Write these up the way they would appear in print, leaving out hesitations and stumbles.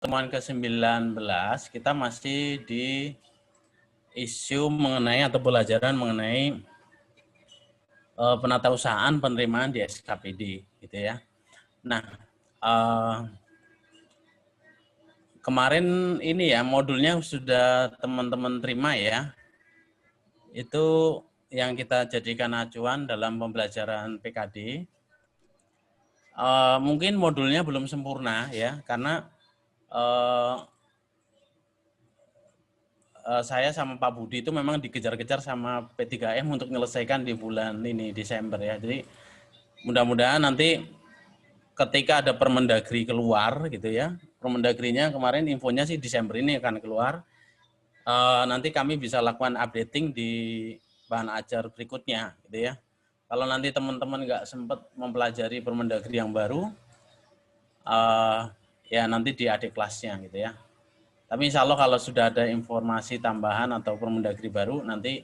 pertemuan ke-19 kita masih di isu mengenai atau pelajaran mengenai penatausahaan penerimaan di SKPD gitu ya. Nah, kemarin ini ya modulnya sudah teman-teman terima ya. Itu yang kita jadikan acuan dalam pembelajaran PKD. Mungkin modulnya belum sempurna ya, karena saya sama Pak Budi itu memang dikejar-kejar sama P3M untuk menyelesaikan di bulan ini Desember ya. Jadi mudah-mudahan nanti ketika ada Permendagri keluar gitu ya, Permendagrinya kemarin infonya sih Desember ini akan keluar. Nanti kami bisa lakukan updating di bahan ajar berikutnya gitu ya. Kalau nanti teman-teman nggak sempat mempelajari Permendagri yang baru, ya nanti di adik kelasnya gitu ya. Tapi insya Allah kalau sudah ada informasi tambahan atau Permendagri baru, nanti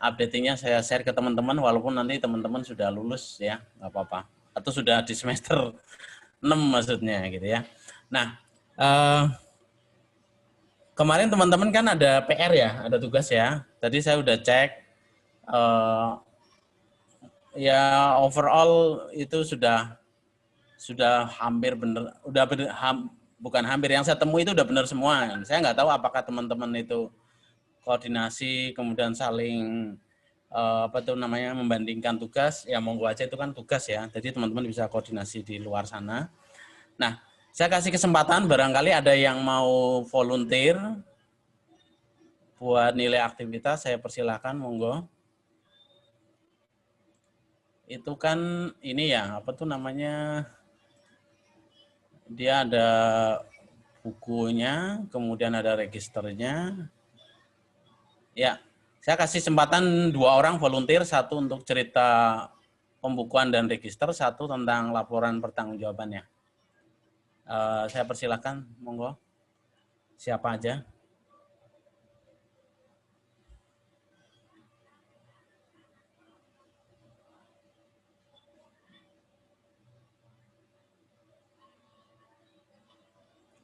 updatingnya saya share ke teman-teman, walaupun nanti teman-teman sudah lulus ya, nggak apa-apa. Atau sudah di semester 6 maksudnya gitu ya. Nah, kemarin teman-teman kan ada PR ya, ada tugas ya. Tadi saya udah cek, ya overall itu sudah hampir benar, bukan hampir, yang saya temui itu udah benar semua. Saya nggak tahu apakah teman-teman itu koordinasi kemudian saling apa tuh namanya membandingkan tugas, ya monggo aja, itu kan tugas ya. Jadi teman-teman bisa koordinasi di luar sana. Nah, saya kasih kesempatan barangkali ada yang mau volunteer buat nilai aktivitas, saya persilahkan monggo. Itu kan ini ya, apa tuh namanya, dia ada bukunya, kemudian ada registernya. Ya, saya kasih kesempatan 2 orang volunteer, satu untuk cerita pembukuan dan register, satu tentang laporan pertanggungjawabannya. Saya persilahkan, monggo. Siapa aja?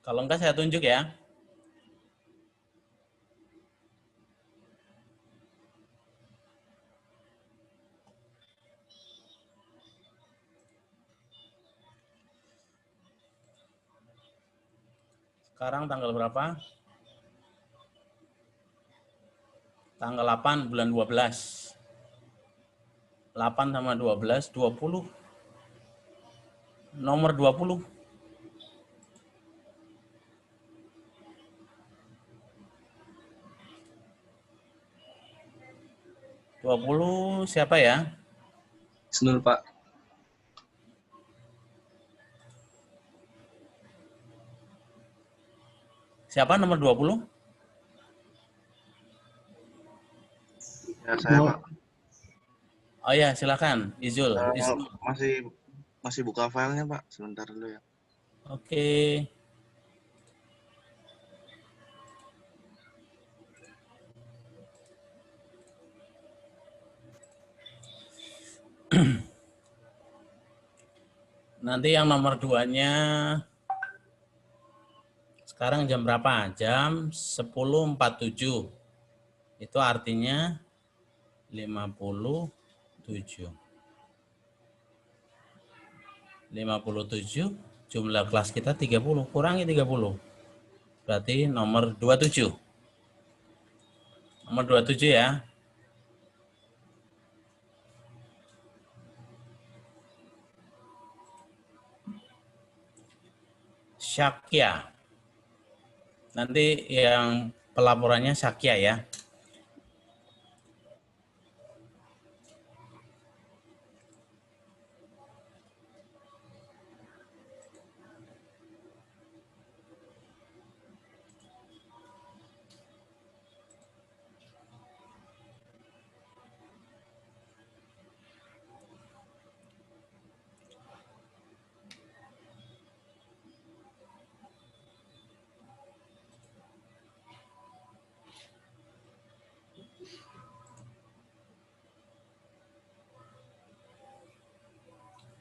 Kalau enggak saya tunjuk ya. Sekarang tanggal berapa? Tanggal 8 bulan 12. 8 sama 12, 20. Nomor 20. 20 siapa ya? Isnul, Pak. Siapa nomor 20? Ya, saya, Pak. Oh ya, silakan. Izul. Masih masih buka filenya, Pak. Sebentar dulu ya. Oke. Nanti yang nomor 2-nya sekarang jam berapa? Jam 10.47. Itu artinya 57. 57, jumlah kelas kita 30, kurangi 30. Berarti nomor 27. Nomor 27 ya. Syakya. Nanti yang pelaporannya Syakya ya.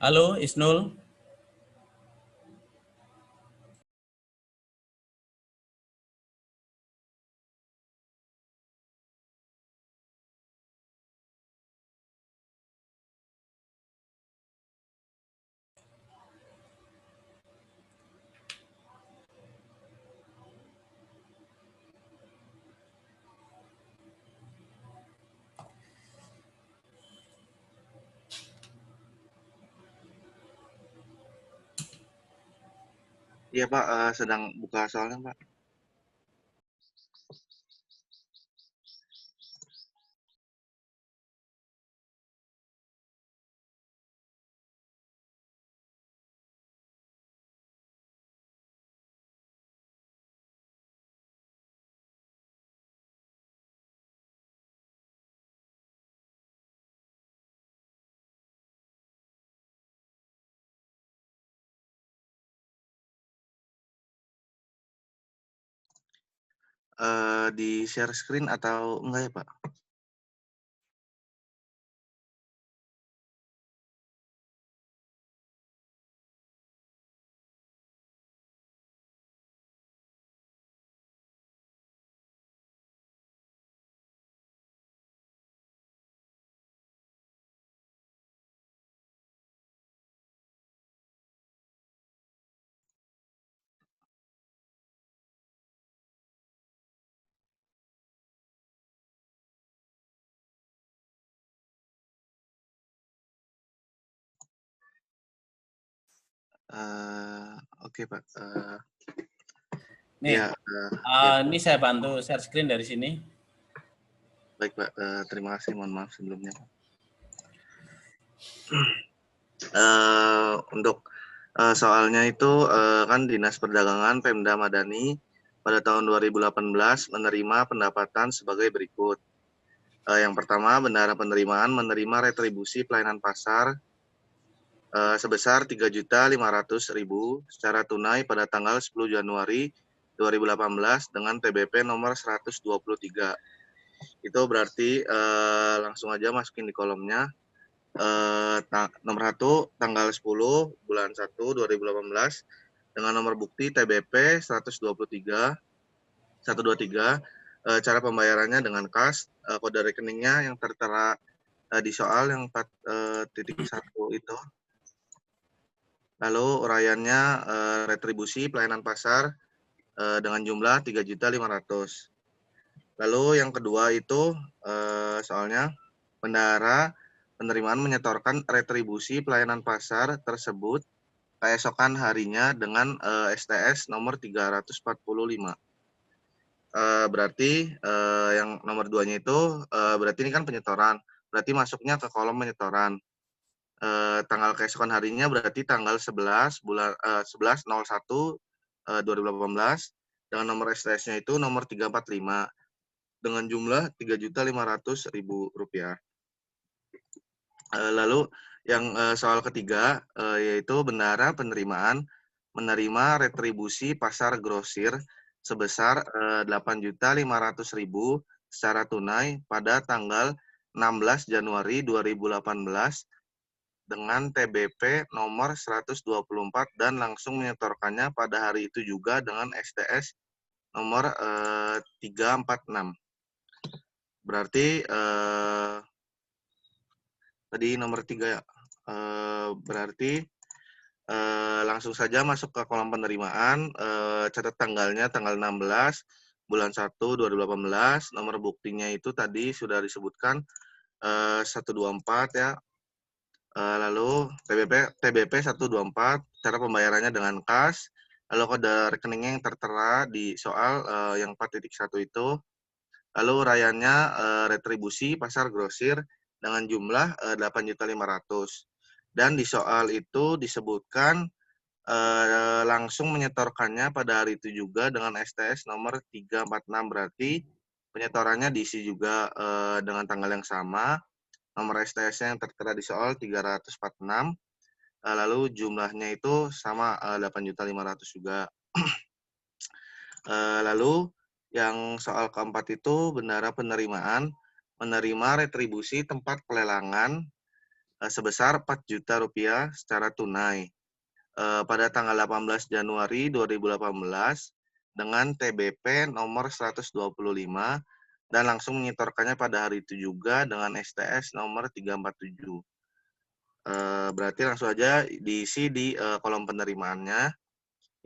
Halo Isnul. Iya Pak, sedang buka soalnya Pak. Di share screen atau enggak ya Pak? Oke Pak. Nih, Ya, ya ini saya bantu share screen dari sini. baik Pak. Terima kasih. Mohon maaf sebelumnya. Untuk soalnya itu kan Dinas Perdagangan Pemda Madani pada tahun 2018 menerima pendapatan sebagai berikut. Yang pertama, bendahara penerimaan menerima retribusi pelayanan pasar sebesar 3.500.000 secara tunai pada tanggal 10 Januari 2018 dengan TBP nomor 123. Itu berarti langsung aja masukin di kolomnya. Nomor 1 tanggal 10 bulan 1 2018 dengan nomor bukti TBP 123. Cara pembayarannya dengan kas, kode rekeningnya yang tertera di soal yang 4.1 itu. Lalu uraiannya retribusi pelayanan pasar dengan jumlah 3.500.000. Lalu yang kedua itu soalnya bendahara penerimaan menyetorkan retribusi pelayanan pasar tersebut keesokan harinya dengan STS nomor 345. Berarti yang nomor 2-nya itu berarti ini kan penyetoran. Berarti masuknya ke kolom penyetoran. Tanggal keesokan harinya berarti tanggal 11 bulan 11/01/2018 dengan nomor STS-nya itu nomor 345 dengan jumlah Rp3.500.000. Lalu yang soal ketiga yaitu bendahara penerimaan menerima retribusi pasar grosir sebesar Rp8.500.000 secara tunai pada tanggal 16 Januari 2018 dengan TBP nomor 124 dan langsung menyetorkannya pada hari itu juga dengan STS nomor 346. Berarti tadi nomor 3 ya. Berarti langsung saja masuk ke kolom penerimaan, catat tanggalnya tanggal 16 bulan 1 2018, nomor buktinya itu tadi sudah disebutkan 124 ya. Lalu TBP 124, cara pembayarannya dengan kas, lalu kode rekeningnya yang tertera di soal yang 4.1 itu, lalu uraiannya retribusi pasar grosir dengan jumlah 8.500.000. Dan di soal itu disebutkan langsung menyetorkannya pada hari itu juga dengan STS nomor 346, berarti penyetorannya diisi juga dengan tanggal yang sama. Nomor STS-nya yang tertera di soal 346, lalu jumlahnya itu sama 8.500.000 juga. Lalu yang soal keempat itu bendahara penerimaan menerima retribusi tempat pelelangan sebesar Rp4.000.000 secara tunai pada tanggal 18 Januari 2018 dengan TBP nomor 125 dan langsung menyetorkannya pada hari itu juga dengan STS nomor 347. Berarti langsung aja diisi di kolom penerimaannya.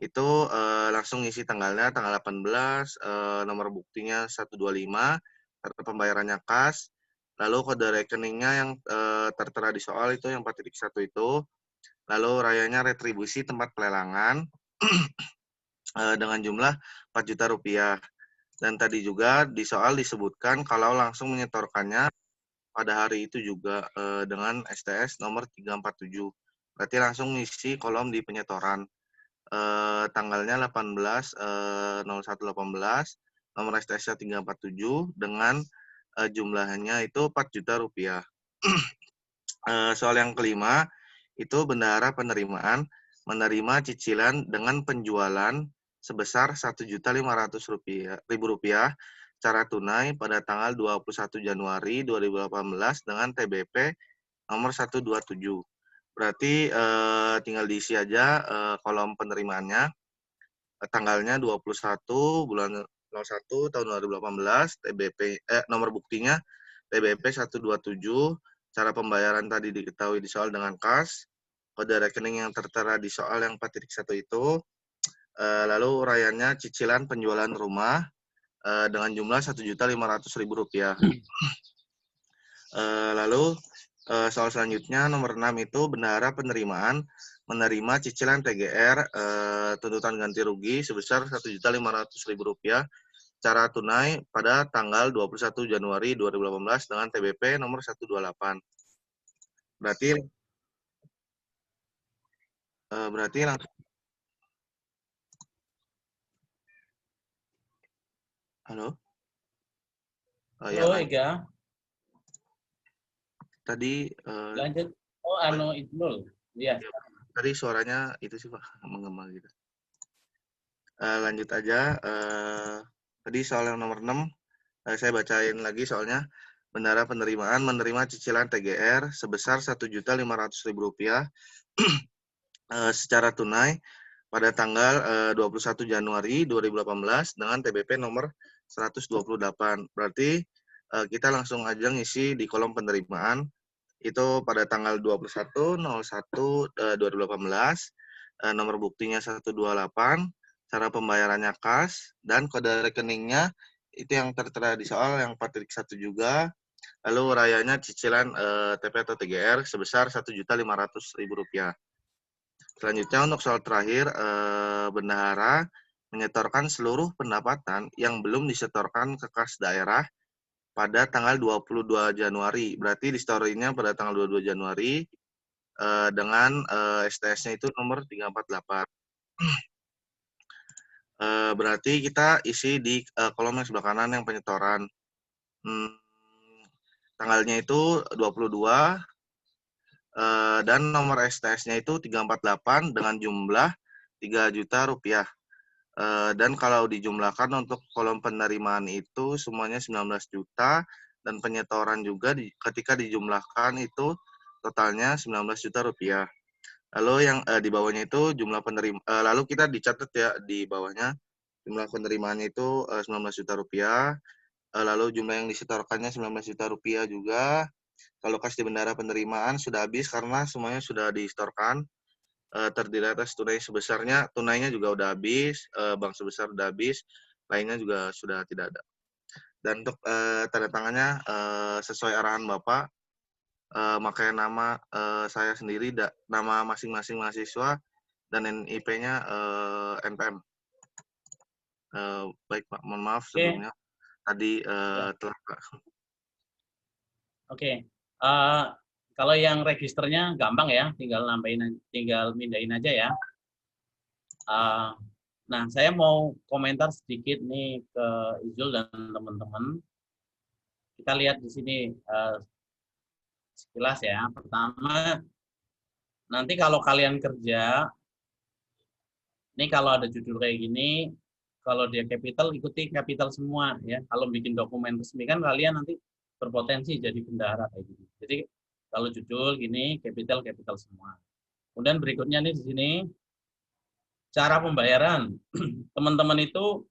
Itu langsung isi tanggalnya tanggal 18, nomor buktinya 125, kartu pembayarannya kas, lalu kode rekeningnya yang tertera di soal itu yang 4.1 itu, lalu rayanya retribusi tempat pelelangan, dengan jumlah Rp4.000.000. Dan tadi juga di soal disebutkan kalau langsung menyetorkannya pada hari itu juga dengan STS nomor 347. Berarti langsung ngisi kolom di penyetoran. Tanggalnya 18/01/18, nomor STS-nya 347 dengan jumlahnya itu Rp4.000.000. Soal yang kelima itu bendahara penerimaan menerima cicilan dengan penjualan sebesar Rp1.500.000 secara tunai pada tanggal 21 Januari 2018 dengan TBP nomor 127. Berarti tinggal diisi aja kolom penerimaannya. Tanggalnya 21 bulan 01 tahun 2018, TBP nomor buktinya TBP 127, cara pembayaran tadi diketahui di soal dengan kas, kode rekening yang tertera di soal yang 4.1 itu, lalu uraiannya cicilan penjualan rumah dengan jumlah Rp1.500.000. Lalu soal selanjutnya nomor 6 itu bendahara penerimaan menerima cicilan TGR tuntutan ganti rugi sebesar Rp1.500.000 secara tunai pada tanggal 21 Januari 2018 dengan TBP nomor 128. Berarti langsung. Halo? Halo, Ega. Tadi Lanjut. Oh, Ibnul. Iya. Tadi suaranya itu sih Pak, menggema gitu. Lanjut aja. Tadi soal yang nomor 6, saya bacain lagi soalnya. Bendahara penerimaan menerima cicilan TGR sebesar Rp1.500.000 secara tunai pada tanggal 21 Januari 2018 dengan TBP nomor 128. Berarti kita langsung aja ngisi di kolom penerimaan itu pada tanggal 21/01/2018, nomor buktinya 128, cara pembayarannya kas, dan kode rekeningnya itu yang tertera di soal yang 4.1 juga. Lalu uraiannya cicilan TP atau TGR sebesar Rp1.500.000. Selanjutnya untuk soal terakhir, bendahara menyetorkan seluruh pendapatan yang belum disetorkan ke kas daerah pada tanggal 22 Januari. Berarti disetorinnya pada tanggal 22 Januari dengan STS-nya itu nomor 348. Berarti kita isi di kolom yang sebelah kanan yang penyetoran. Tanggalnya itu 22 dan nomor STS-nya itu 348 dengan jumlah Rp3.000.000. Dan kalau dijumlahkan untuk kolom penerimaan itu semuanya 19 juta dan penyetoran juga ketika dijumlahkan itu totalnya Rp19.000.000. Lalu yang di bawahnya itu jumlah penerima, lalu kita dicatat ya di bawahnya jumlah penerimaannya itu Rp19 juta. Lalu jumlah yang disetorkannya Rp19 juta juga. Kalau kas di bendahara penerimaan sudah habis karena semuanya sudah disetorkan. Terdiri atas tunai sebesarnya, tunainya juga udah habis, bank sebesar udah habis, lainnya juga sudah tidak ada. Dan untuk tanda tangannya sesuai arahan Bapak, makanya nama saya sendiri, nama masing-masing mahasiswa, dan NIP-nya NPM. Baik Pak, mohon maaf sebelumnya. Tadi telah Pak. Oke. Kalau yang registernya gampang ya, tinggal mindahin aja ya. Nah, saya mau komentar sedikit nih ke Izul dan teman-teman. Kita lihat di sini sekilas ya. Pertama, nanti kalau kalian kerja, ini kalau ada judul kayak gini, kalau dia capital, ikuti capital semua ya. Kalau bikin dokumen resmi kan kalian nanti berpotensi jadi bendahara kayak gini. Jadi kalau judul gini, capital semua. Kemudian berikutnya nih di sini, cara pembayaran. Teman-teman itu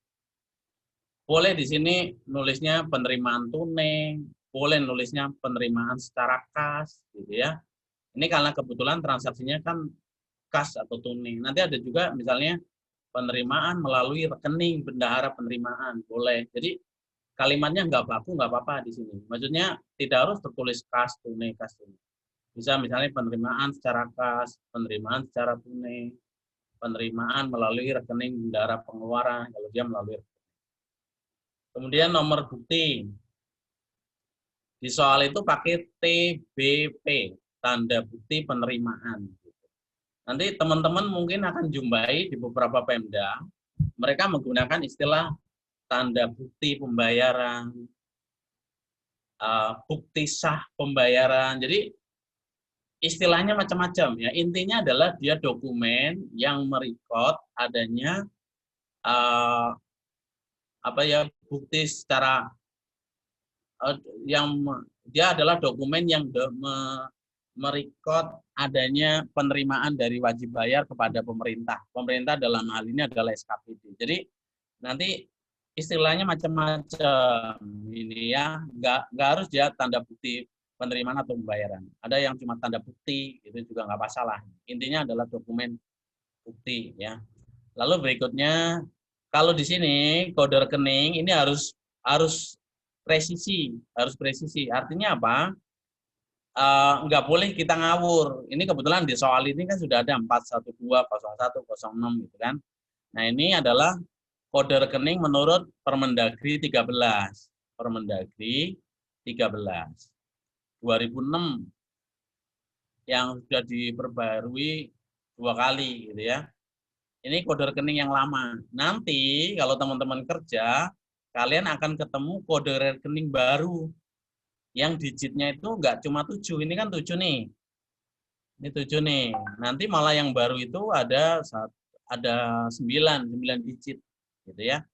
boleh di sini nulisnya penerimaan tunai, boleh nulisnya penerimaan secara kas, gitu ya. Ini karena kebetulan transaksinya kan kas atau tunai. Nanti ada juga misalnya penerimaan melalui rekening bendahara penerimaan, boleh. Jadi kalimatnya nggak baku, nggak apa-apa di sini. Maksudnya tidak harus tertulis kas, tunai, kas, tunai. Bisa misalnya penerimaan secara kas, penerimaan secara tunai, penerimaan melalui rekening bendahara pengeluaran kalau dia melalui. Kemudian nomor bukti. Di soal itu pakai TBP, tanda bukti penerimaan. Nanti teman-teman mungkin akan jumpai di beberapa Pemda, mereka menggunakan istilah tanda bukti pembayaran, bukti sah pembayaran. Jadi istilahnya macam-macam ya. Intinya adalah dia dokumen yang merekod adanya bukti secara yang dia adalah dokumen yang merekod adanya penerimaan dari wajib bayar kepada pemerintah. Pemerintah dalam hal ini adalah SKPD. Jadi nanti istilahnya macam-macam ini ya, nggak harus dia tanda bukti penerimaan atau pembayaran. Ada yang cuma tanda bukti, itu juga nggak masalah. Intinya adalah dokumen bukti ya. Lalu berikutnya, kalau di sini kode rekening ini harus presisi, Artinya apa? Nggak boleh kita ngawur. Ini kebetulan di soal ini kan sudah ada 412, 01, 06 gitu kan. Nah ini adalah kode rekening menurut Permendagri 13. Permendagri 13. 2006 yang sudah diperbarui 2 kali gitu ya. Ini kode rekening yang lama. Nanti kalau teman-teman kerja, kalian akan ketemu kode rekening baru. Yang digitnya itu enggak cuma 7, ini kan 7 nih. Ini 7 nih. Nanti malah yang baru itu ada 9 digit gitu ya.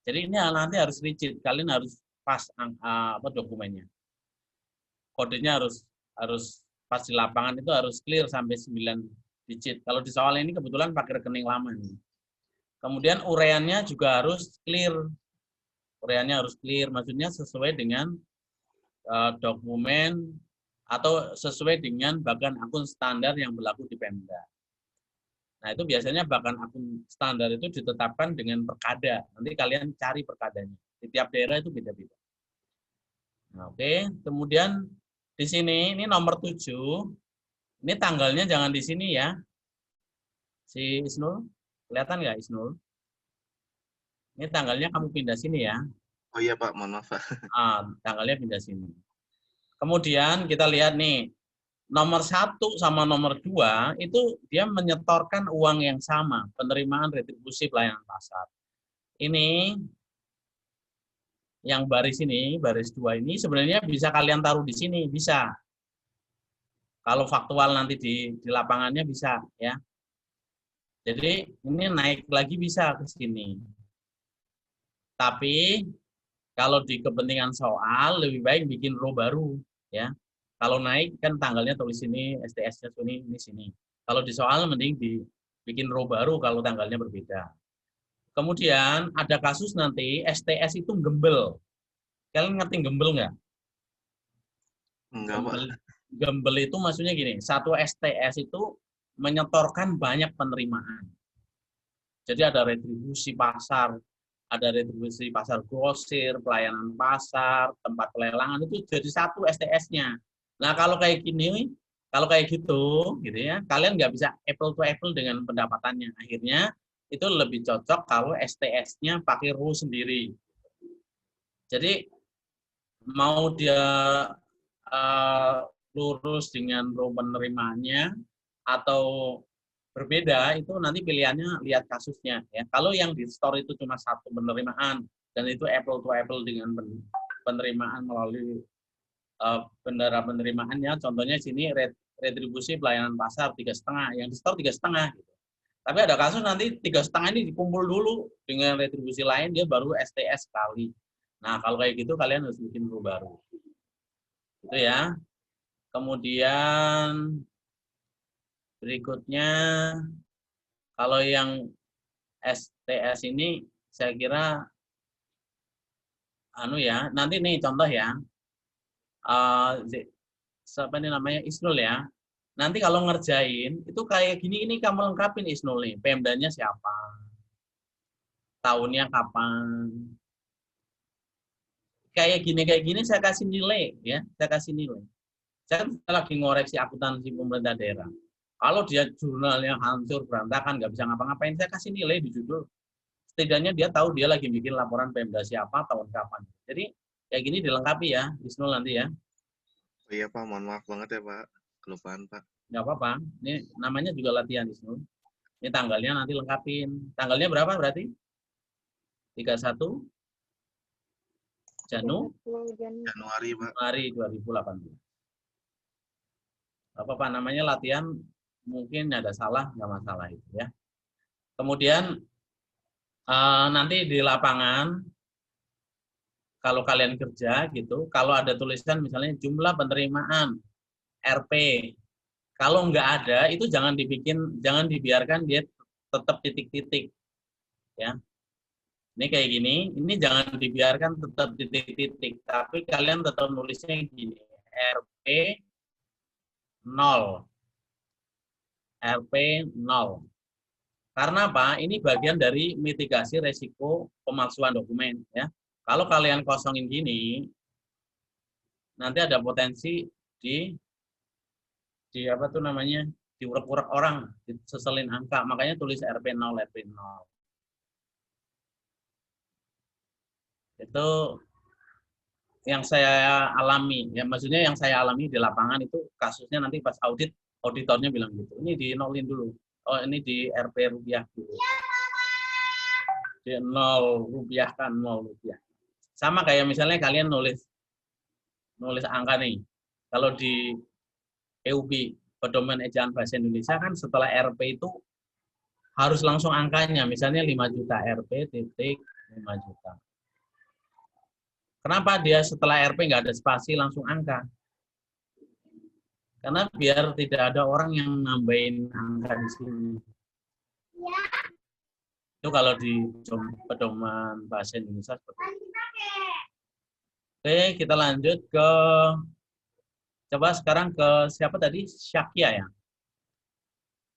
Jadi ini nanti harus rigid, kalian harus pas dokumennya. Kodenya harus pas di lapangan itu harus clear sampai 9 digit. Kalau di soal ini kebetulan pakai rekening lama nih. Kemudian ureannya juga harus clear. Ureannya harus clear, maksudnya sesuai dengan dokumen atau sesuai dengan bahkan akun standar yang berlaku di Pemda. Nah, itu biasanya bahkan akun standar itu ditetapkan dengan perkada. Nanti kalian cari perkadanya. Di tiap daerah itu beda-beda. Nah, oke. Kemudian di sini, ini nomor 7. Ini tanggalnya jangan di sini ya. Si Isnul, kelihatan nggak Isnul? Ini tanggalnya kamu pindah sini ya. Oh iya Pak, mohon maaf Pak. Tanggalnya pindah sini. Kemudian kita lihat nih, nomor 1 sama nomor 2 itu dia menyetorkan uang yang sama, penerimaan retribusi pelayanan pasar. Ini yang baris ini, baris 2 ini sebenarnya bisa kalian taruh di sini, bisa. Kalau faktual nanti di lapangannya bisa ya. Jadi ini naik lagi bisa ke sini. Tapi kalau di kepentingan soal lebih baik bikin row baru ya. Kalau naik kan tanggalnya tulis sini, STS-nya sini. Kalau di soal mending dibikin row baru kalau tanggalnya berbeda. Kemudian ada kasus nanti STS itu gembel. Kalian ngerti gembel nggak? Enggak, Pak. Gembel itu maksudnya gini, satu STS itu menyetorkan banyak penerimaan. Jadi ada retribusi pasar, ada retribusi pasar grosir, pelayanan pasar, tempat pelelangan, itu jadi satu STS-nya. Nah, kalau kayak gini, kalau kayak gitu ya, kalian nggak bisa apple to apple dengan pendapatannya. Akhirnya itu lebih cocok kalau STS-nya pakai row sendiri. Jadi mau dia lurus dengan row penerimaannya atau berbeda, itu nanti pilihannya lihat kasusnya ya. Kalau yang di store itu cuma satu penerimaan dan itu apple to apple dengan penerimaan melalui bendahara penerimaannya, contohnya sini retribusi pelayanan pasar 3,5, yang di store 3,5 gitu. Tapi ada kasus nanti 3,5 ini dikumpul dulu dengan retribusi lain, dia baru STS sekali. Nah, kalau kayak gitu kalian harus bikin rule baru. Itu ya. Kemudian berikutnya, kalau yang STS ini saya kira nanti nih contoh ya. Siapa ini namanya Isnul ya. Nanti kalau ngerjain itu kayak gini, ini kamu lengkapin Isnul nih. Pemdanya siapa? Tahunnya kapan? Kayak gini saya kasih nilai ya. Saya kasih nilai. Saya lagi ngoreksi akuntansi pemerintah daerah. Kalau dia jurnalnya hancur, berantakan, nggak bisa ngapa-ngapain, saya kasih nilai di judul. Setidaknya dia tahu dia lagi bikin laporan Pemda siapa, tahun kapan. Jadi kayak gini dilengkapi ya, Isnul nanti ya. Oh iya Pak, mohon maaf banget ya Pak. Kelupaan Pak. Nggak apa-apa. Ini namanya juga latihan Isnul. Ini tanggalnya nanti lengkapin. Tanggalnya berapa berarti? 31 Januari Pak. Januari 2018. Apa namanya latihan mungkin ada salah, nggak masalah itu ya. Kemudian nanti di lapangan kalau kalian kerja gitu, kalau ada tulisan misalnya jumlah penerimaan RP, kalau nggak ada itu jangan dibiarkan dia tetap titik-titik ya. Ini kayak gini, ini jangan dibiarkan tetap titik-titik, tapi kalian tetap nulisnya gini, RP 0, RP 0. Karena apa? Ini bagian dari mitigasi resiko pemalsuan dokumen ya. Kalau kalian kosongin gini, nanti ada potensi di apa tuh namanya? Diurek-urek orang, diseselin angka. Makanya tulis RP0, RP0. Itu yang saya alami ya, maksudnya yang saya alami di lapangan itu kasusnya nanti pas audit, auditornya bilang gitu. Ini di nolin dulu. Oh, ini di RP rupiah dulu. Di 0 rupiah kan 0 rupiah. Sama kayak misalnya kalian nulis angka nih. Kalau di EUB, Pedoman Ejaan Bahasa Indonesia kan setelah RP itu harus langsung angkanya. Misalnya 5 juta RP titik 5 juta. Kenapa dia setelah RP nggak ada spasi langsung angka? Karena biar tidak ada orang yang nambahin angka di sini. Itu kalau di Pedoman Bahasa Indonesia seperti itu. Oke, kita lanjut ke coba sekarang ke siapa tadi? Syakia ya.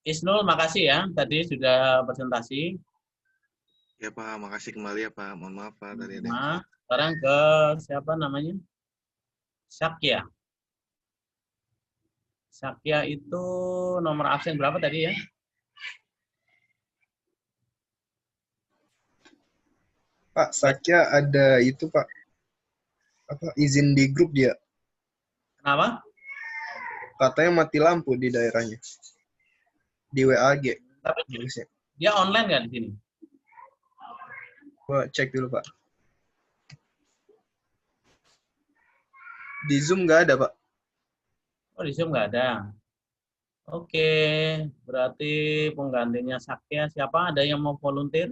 Isnul, makasih ya tadi sudah presentasi. Ya Pak, makasih kembali ya Pak. Mohon maaf Pak tadi ada. Nah, sekarang ke siapa namanya? Syakia. Syakia itu nomor absen berapa tadi ya? Pak, Sakya ada itu Pak, apa izin di grup dia. Kenapa? Katanya mati lampu di daerahnya. Di WAG. Tapi Nulisnya. dia online nggak di sini? Gua cek dulu Pak. Di Zoom nggak ada Pak. Oh, di Zoom nggak ada. Oke, berarti penggantinya Syakia siapa? Ada yang mau volunteer?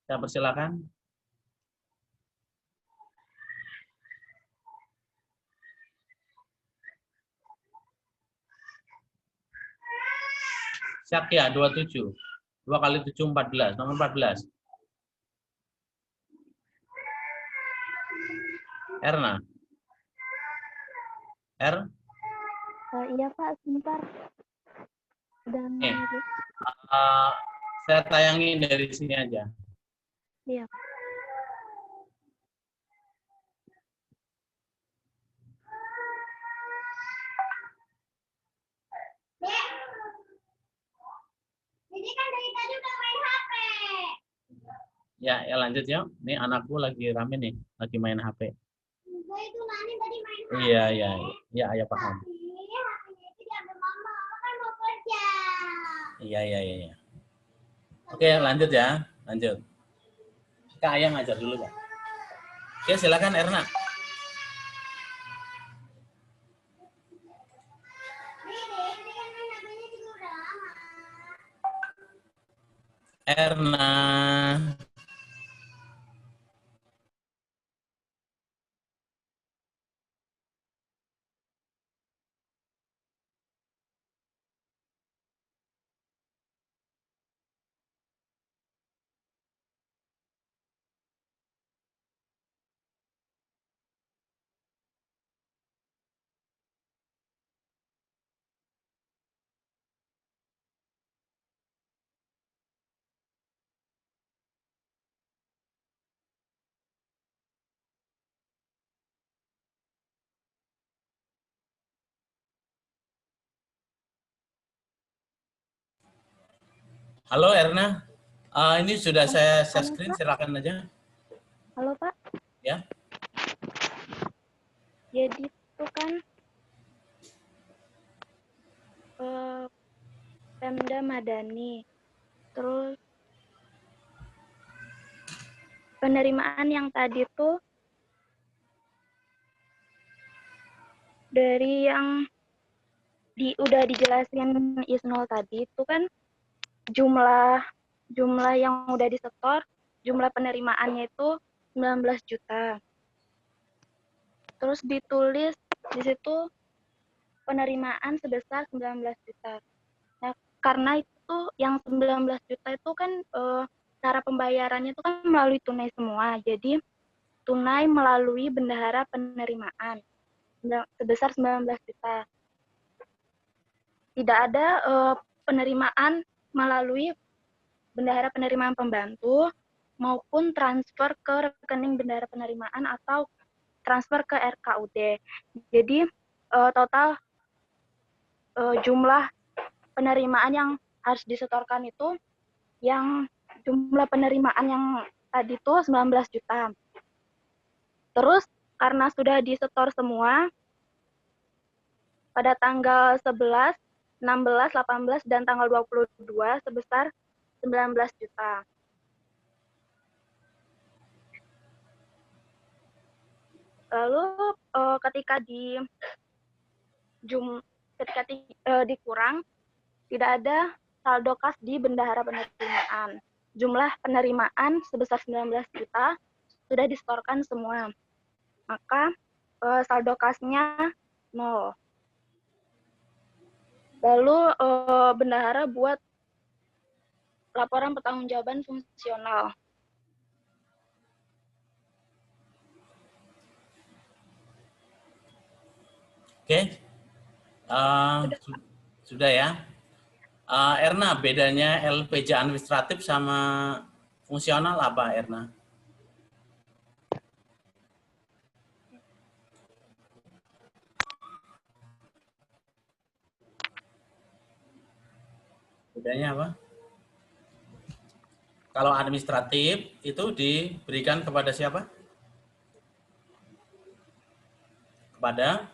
Saya persilakan. Syakia 27. 2 kali 7 14, nomor 14. Erna. R. Iya Pak, sebentar. Dan Saya tayangin dari sini aja. iya. Jadi kan dari tadi udah main HP. Ya lanjut ya. Ini anakku lagi rame nih, lagi main HP. Itu Nani tadi main HP. Iya, ya, ayah paham. HP-nya itu diambil mama kan mau kerja. Iya. Oke, lanjut ya, lanjut. Kak Ayah ngajar dulu Kak. Oke, silakan Erna. Erna. Halo Erna, ini sudah saya share screen, silakan aja. Halo Pak, Ya. jadi itu kan Pemda Madani, terus penerimaan yang tadi tuh dari yang udah dijelasin Isnul tadi itu kan jumlah yang udah disetor, jumlah penerimaannya itu 19 juta. Terus ditulis di situ penerimaan sebesar 19 juta. Nah, karena itu yang 19 juta itu kan cara pembayarannya itu kan melalui tunai semua. Jadi tunai melalui bendahara penerimaan sebesar 19 juta. Tidak ada penerimaan melalui bendahara penerimaan pembantu maupun transfer ke rekening bendahara penerimaan atau transfer ke RKUD. Jadi total jumlah penerimaan yang harus disetorkan itu yang jumlah penerimaan yang tadi itu 19 juta. Terus karena sudah disetor semua pada tanggal 11, 16, 18, dan tanggal 22 sebesar 19 juta. Lalu ketika dikurang, tidak ada saldo kas di bendahara penerimaan. Jumlah penerimaan sebesar 19 juta sudah disetorkan semua. Maka saldo kasnya 0. Lalu bendahara buat laporan pertanggungjawaban fungsional. Oke. Sudah ya. Erna, bedanya LPJ administratif sama fungsional apa, Erna? Bedanya apa? Kalau administratif itu diberikan kepada siapa? Kepada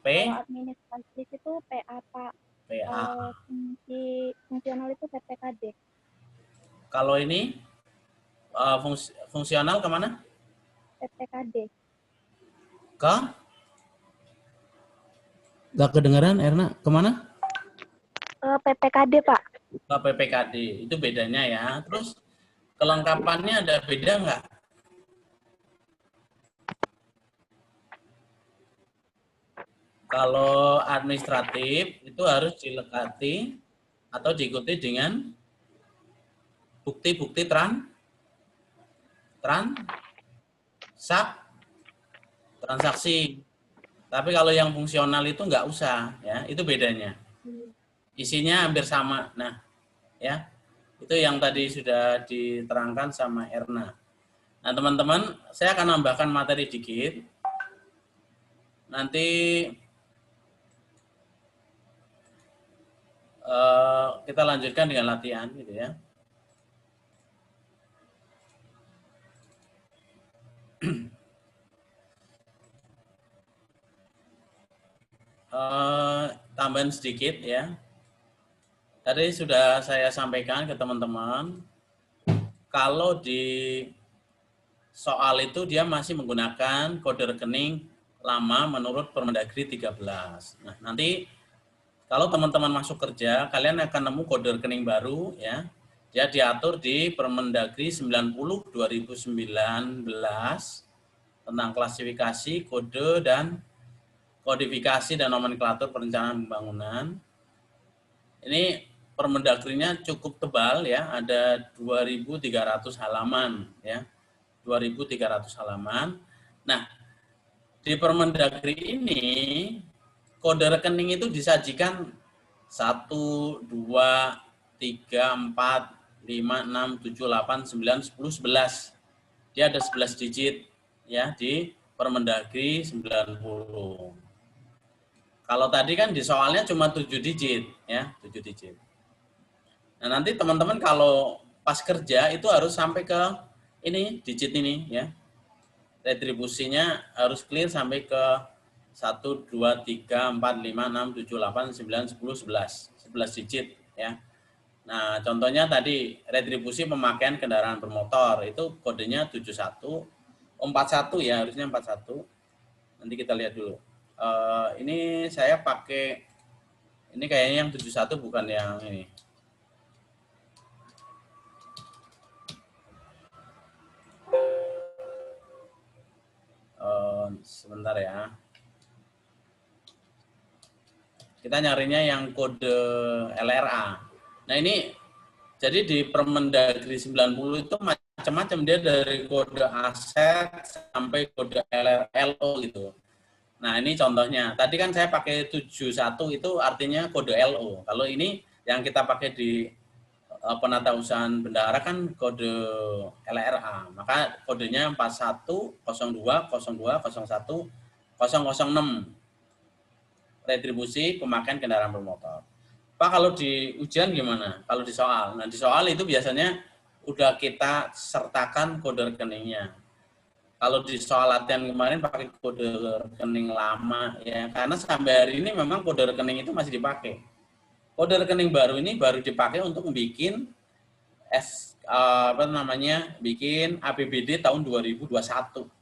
Kalau administratif itu PA, Pak. PA. Fungsional itu PPKD. Kalau ini fungsional kemana? PPKD. Nggak kedengaran, Erna. Kemana? PPKD, Pak. Ke PPKD. Itu bedanya ya. Terus kelengkapannya ada beda nggak? Kalau administratif itu harus dilekati atau diikuti dengan bukti-bukti transaksi. Tapi kalau yang fungsional itu nggak usah, ya. Itu bedanya. Isinya hampir sama. Nah, ya. Itu yang tadi sudah diterangkan sama Erna. Nah, teman-teman, saya akan nambahkan materi dikit. Nanti kita lanjutkan dengan latihan gitu ya. Tambahan sedikit ya. Tadi sudah saya sampaikan ke teman-teman, kalau di soal itu dia masih menggunakan kode rekening lama menurut Permendagri 13. Nah, nanti kalau teman-teman masuk kerja, kalian akan nemu kode rekening baru ya. Dia diatur di Permendagri 90 2019 tentang klasifikasi, kode dan kodifikasi dan nomenklatur perencanaan pembangunan. Ini Permendagrinya cukup tebal ya, ada 2.300 halaman ya. 2.300 halaman. Nah, di Permendagri ini kode rekening itu disajikan 1, 2, 3, 4, 5, 6, 7, 8, 9, 10, 11. Dia ada 11 digit ya di Permendagri 90. Kalau tadi kan di soalnya cuma 7 digit ya, 7 digit. Nah, nanti teman-teman kalau pas kerja itu harus sampai ke ini, digit ini ya. Retribusinya harus clear sampai ke 1, 2, 3, 4, 5, 6, 7, 8, 9, 10, 11. 11 digit ya. Nah, contohnya tadi retribusi pemakaian kendaraan bermotor itu kodenya 71, 41 ya, harusnya 41. Nanti kita lihat dulu. Ini saya pakai, ini kayaknya yang 71 bukan yang ini. Sebentar ya. Kita nyarinya yang kode LRA. Nah ini, jadi di Permendagri 90 itu macam-macam, dia dari kode aset sampai kode LO gitu. Nah ini contohnya, tadi kan saya pakai 71 itu artinya kode LO. Kalau ini yang kita pakai di penatausahaan bendahara kan kode LRA, maka kodenya 41, 02, 02, 01, 006. Retribusi pemakaian kendaraan bermotor. Pak, kalau di ujian gimana? Kalau di soal? Nah, di soal itu biasanya udah kita sertakan kode rekeningnya. Kalau di soal latihan kemarin pakai kode rekening lama ya, karena sampai hari ini memang kode rekening itu masih dipakai. Kode rekening baru ini baru dipakai untuk bikin bikin APBD tahun 2021.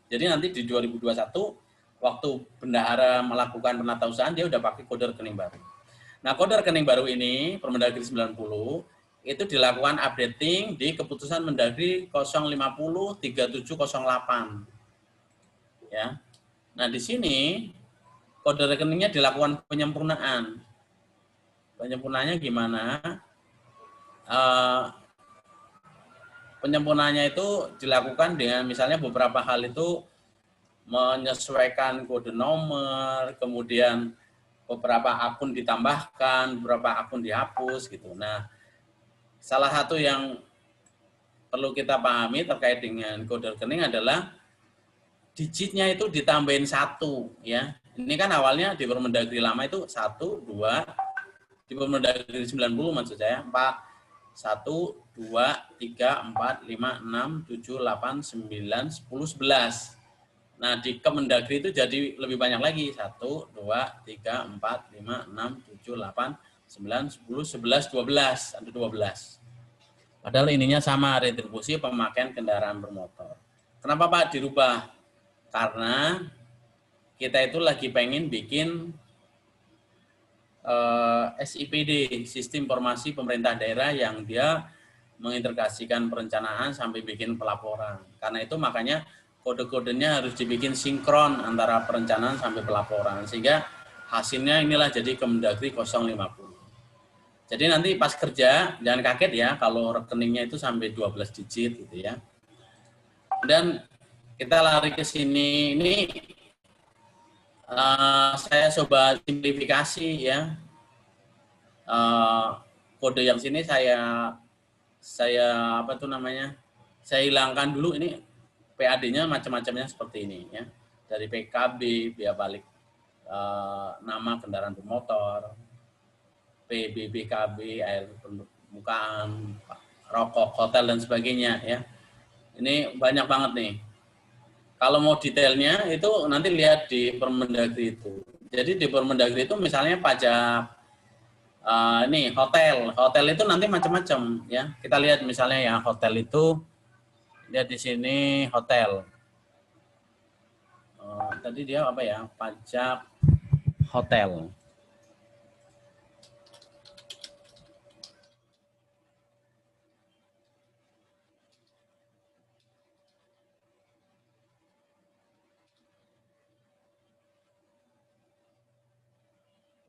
Jadi nanti di 2021 waktu bendahara melakukan penatausahaan dia udah pakai kode rekening baru. Nah, kode rekening baru ini Permendagri 90 itu dilakukan updating di keputusan Mendagri 050 3708. Ya. Nah, di sini kode rekeningnya dilakukan penyempurnaan. Penyempurnaannya gimana? Penyempurnaannya itu dilakukan dengan misalnya beberapa hal itu menyesuaikan kode nomor, kemudian beberapa akun ditambahkan, beberapa akun dihapus gitu. Nah, salah satu yang perlu kita pahami terkait dengan kode rekening adalah digitnya itu ditambahin 1 ya. Ini kan awalnya di Permendagri lama itu 1, 2, di Permendagri 90 maksud saya 4, 1, 2, 3, 4, 5, 6, 7, 8, 9, 10, 11. Nah, di Kemendagri itu jadi lebih banyak lagi. 1, 2, 3, 4, 5, 6, 7, 8, 9, 10, 11, 12. Ada 12. Padahal ininya sama, retribusi pemakaian kendaraan bermotor. Kenapa Pak dirubah? Karena kita itu lagi pengen bikin SIPD, Sistem Informasi Pemerintah Daerah, yang dia mengintegrasikan perencanaan sampai bikin pelaporan. Karena itu makanya kode-kodenya harus dibikin sinkron antara perencanaan sampai pelaporan, sehingga hasilnya inilah jadi Kemendagri 050. Jadi nanti pas kerja jangan kaget ya kalau rekeningnya itu sampai 12 digit gitu ya. Dan kita lari ke sini, ini saya coba simplifikasi ya. Kode yang sini saya saya hilangkan dulu. Ini PAD-nya macam-macamnya seperti ini ya. Dari PKB, biaya balik nama kendaraan bermotor, PBBKB, air permukaan, rokok, hotel dan sebagainya ya. Ini banyak banget nih. Kalau mau detailnya itu nanti lihat di Permendagri itu. Jadi di Permendagri itu misalnya pajak ini hotel itu nanti macam-macam ya. Kita lihat misalnya ya hotel itu, lihat di sini hotel. Tadi dia apa ya? Pajak hotel.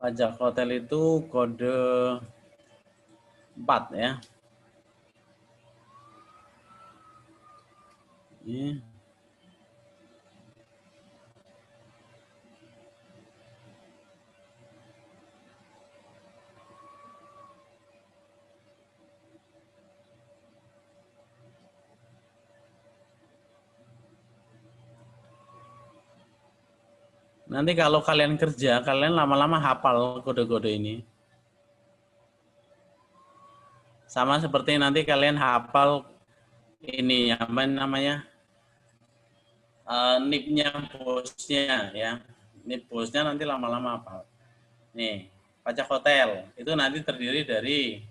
Pajak hotel itu kode 4 ya. Ini. Nanti kalau kalian kerja, kalian lama-lama hafal kode-kode ini. Sama seperti nanti kalian hafal ini apa namanya NIP-nya bosnya ya. NIP bosnya nanti lama-lama apa? Nih, pajak hotel itu nanti terdiri dari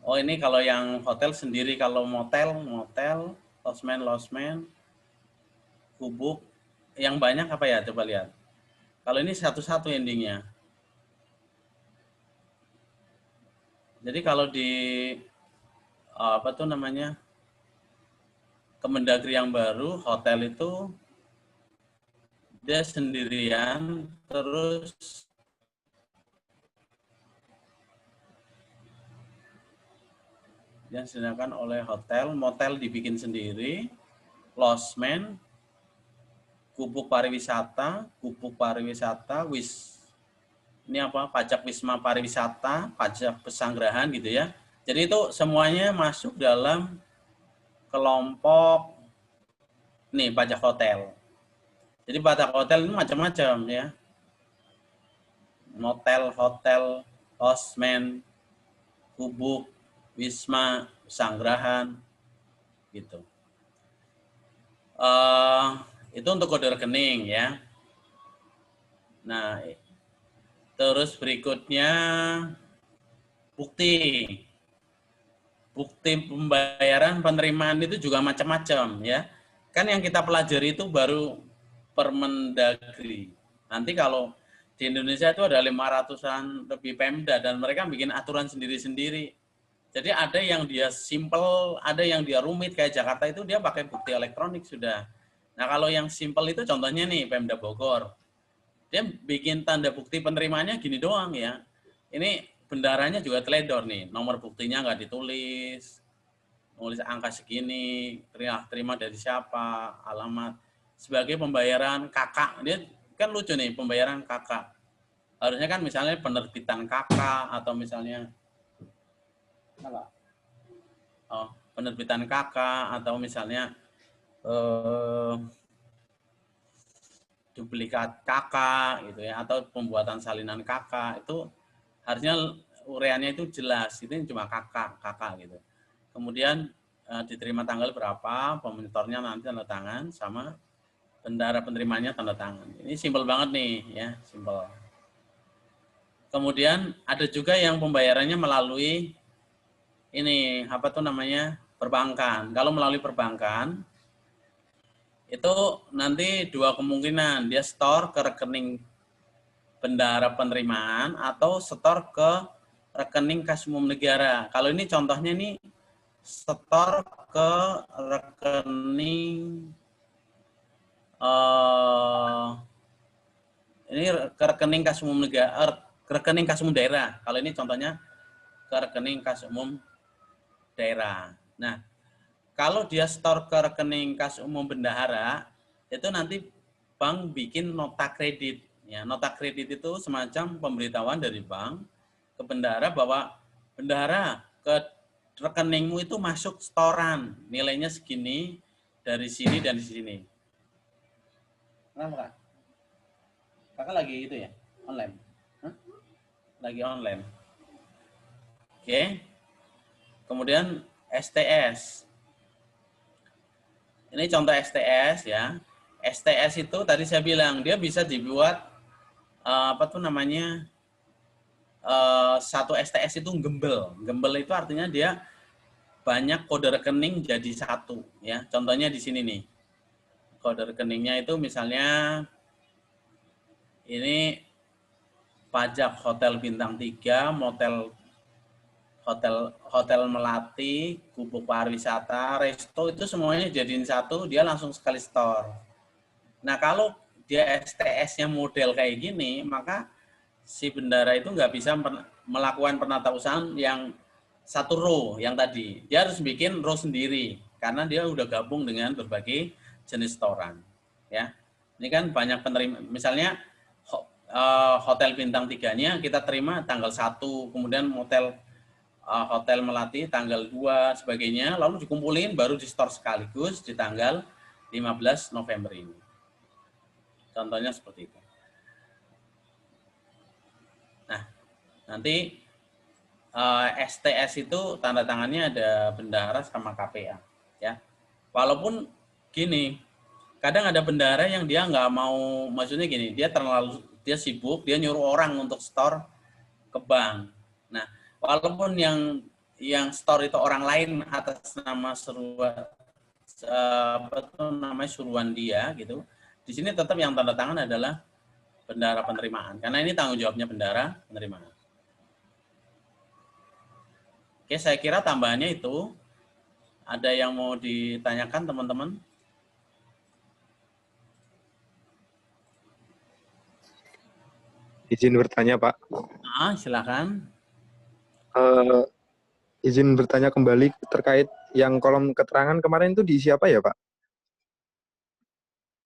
ini kalau yang hotel sendiri, kalau motel, losmen, gubuk, yang banyak apa ya? Coba lihat. Kalau ini satu-satu endingnya. Jadi kalau di apa tuh namanya Kemendagri yang baru, hotel itu dia sendirian, terus yang disediakan oleh hotel, motel dibikin sendiri, losmen, gubuk pariwisata, ini apa? Pajak wisma pariwisata, pajak pesanggerahan gitu ya. Jadi itu semuanya masuk dalam kelompok nih pajak hotel. Jadi pajak hotel ini macam-macam ya. Motel, hotel, losmen, gubuk, wisma, pesanggerahan, gitu. Itu untuk kode rekening ya. Nah, terus berikutnya bukti pembayaran penerimaan itu juga macam-macam ya. Kan yang kita pelajari itu baru Permendagri. Nanti kalau di Indonesia itu ada 500-an lebih Pemda dan mereka bikin aturan sendiri-sendiri. Jadi ada yang dia simple, ada yang dia rumit kayak Jakarta itu dia pakai bukti elektronik sudah. Nah kalau yang simple itu contohnya nih Pemda Bogor. Dia bikin tanda bukti penerimaannya gini doang ya. Ini bendaranya juga teledor nih, nomor buktinya nggak ditulis, nulis angka segini, terima dari siapa, alamat, sebagai pembayaran kakak. Dia kan lucu nih pembayaran kakak. Harusnya kan misalnya penerbitan kakak atau misalnya penerbitan kakak atau misalnya duplikat kakak gitu ya atau pembuatan salinan kakak itu harusnya ureannya itu jelas, itu cuma kakak gitu. Kemudian diterima tanggal berapa, pemonitornya nanti tanda tangan sama bendara penerimanya tanda tangan. Ini simpel banget nih ya, simpel. Kemudian ada juga yang pembayarannya melalui ini apa tuh namanya perbankan. Kalau melalui perbankan itu nanti dua kemungkinan, dia store ke rekening bendara penerimaan atau setor ke rekening kas umum negara. Kalau ini contohnya nih setor ke rekening ini ke rekening kas umum negara, ke rekening kas umum daerah. Kalau ini contohnya ke rekening kas umum daerah. Nah, kalau dia store ke rekening kas umum bendahara, itu nanti bank bikin nota kredit. Ya, nota kredit itu semacam pemberitahuan dari bank ke bendahara bahwa bendahara ke rekeningmu itu masuk setoran, nilainya segini dari sini dan di sini. Kenapa Kak? Kakak lagi itu ya, online? Hah? Lagi online. Oke. Kemudian STS. Ini contoh STS ya. STS itu tadi saya bilang dia bisa dibuat apa tuh namanya satu STS itu gembel. Gembel itu artinya dia banyak kode rekening jadi satu ya. Contohnya di sini nih. Kode rekeningnya itu misalnya ini pajak hotel bintang 3, hotel Melati, gubuk pariwisata, resto itu semuanya jadiin satu, dia langsung sekali store. Nah kalau dia STS-nya model kayak gini, maka si bendara itu nggak bisa melakukan penatausahaan yang satu row yang tadi. Dia harus bikin row sendiri karena dia udah gabung dengan berbagai jenis setoran. Ya, ini kan banyak penerima. Misalnya hotel bintang 3-nya kita terima tanggal 1, kemudian hotel Melati tanggal 2 sebagainya, lalu dikumpulin baru di store sekaligus di tanggal 15 November ini. Contohnya seperti itu. Nanti STS itu tanda tangannya ada bendahara sama KPA, ya. Walaupun gini, kadang ada bendahara yang dia nggak mau, maksudnya gini, dia sibuk, dia nyuruh orang untuk store ke bank. Nah, walaupun yang store itu orang lain atas nama suruhan dia gitu, di sini tetap yang tanda tangan adalah bendahara penerimaan, karena ini tanggung jawabnya bendahara penerimaan. Oke, saya kira tambahannya itu. Ada yang mau ditanyakan teman-teman? Izin bertanya, Pak. Silakan. Izin bertanya kembali terkait yang kolom keterangan kemarin itu diisi apa ya, Pak?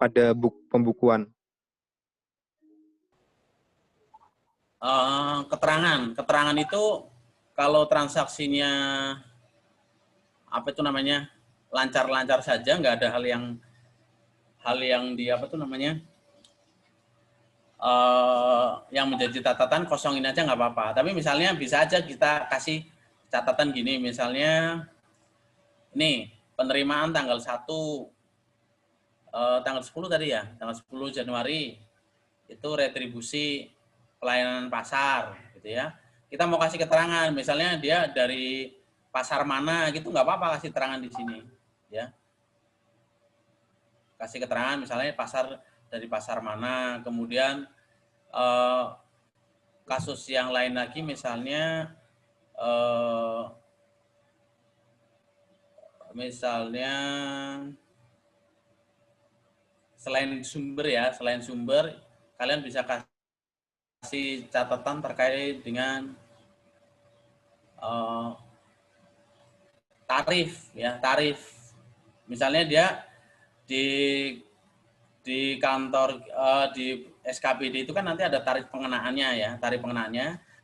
Pada pembukuan. Keterangan itu kalau transaksinya lancar-lancar saja, nggak ada hal yang di yang menjadi catatan, kosongin aja nggak apa-apa. Tapi misalnya bisa aja kita kasih catatan gini, misalnya ini penerimaan tanggal 1 tanggal 10 tadi ya, tanggal 10 Januari itu retribusi pelayanan pasar gitu ya. Kita mau kasih keterangan, misalnya dia dari pasar mana gitu, nggak apa-apa kasih keterangan di sini ya. Kasih keterangan misalnya dari pasar mana, kemudian kasus yang lain lagi misalnya selain sumber kalian bisa kasih catatan terkait dengan tarif. Misalnya dia di kantor di SKPD itu kan nanti ada tarif pengenaannya ya,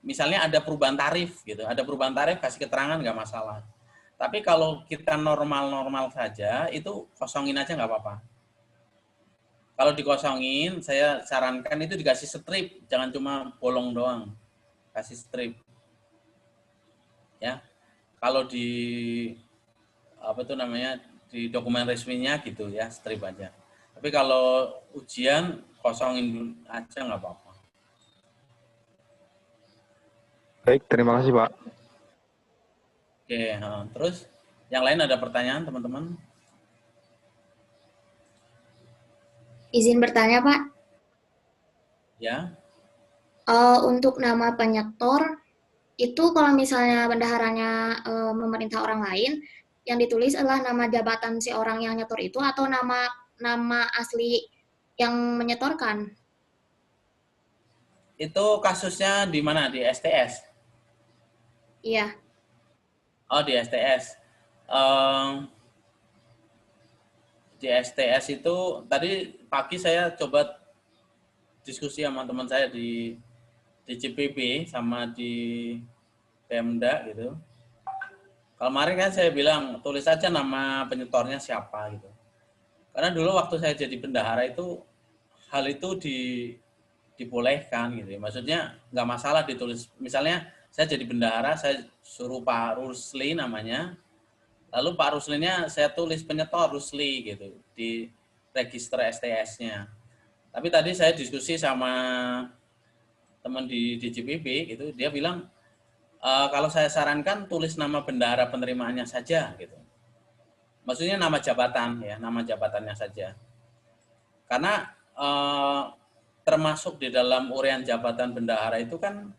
misalnya ada perubahan tarif gitu, kasih keterangan nggak masalah. Tapi kalau kita normal saja, itu kosongin aja nggak apa-apa. Kalau dikosongin, saya sarankan itu dikasih strip, jangan cuma bolong doang, kasih strip. Ya, kalau di di dokumen resminya gitu ya, strip aja. Tapi kalau ujian kosongin aja nggak apa-apa. Baik, terima kasih, Pak. Oke, terus yang lain ada pertanyaan teman-teman? Izin bertanya, Pak. Ya. Untuk nama penyetor, itu kalau misalnya bendaharanya memerintah orang lain, yang ditulis adalah nama jabatan si orang yang nyetor itu atau nama asli yang menyetorkan? Itu kasusnya di mana? Di STS? Iya. Oh, di STS. Di STS itu tadi pagi saya coba diskusi sama teman saya di CPB sama di Pemda gitu. Kalau kemarin kan saya bilang tulis aja nama penyetornya siapa gitu. Karena dulu waktu saya jadi bendahara itu hal itu dibolehkan gitu. Maksudnya nggak masalah ditulis. Misalnya saya jadi bendahara, saya suruh Pak Rusli namanya. Lalu Pak Ruslinya saya tulis penyetor Rusli gitu di register STS-nya. Tapi tadi saya diskusi sama teman di DJPB gitu, dia bilang kalau saya sarankan tulis nama bendahara penerimaannya saja gitu. Maksudnya nama jabatan ya, nama jabatannya saja. Karena termasuk di dalam uraian jabatan bendahara itu kan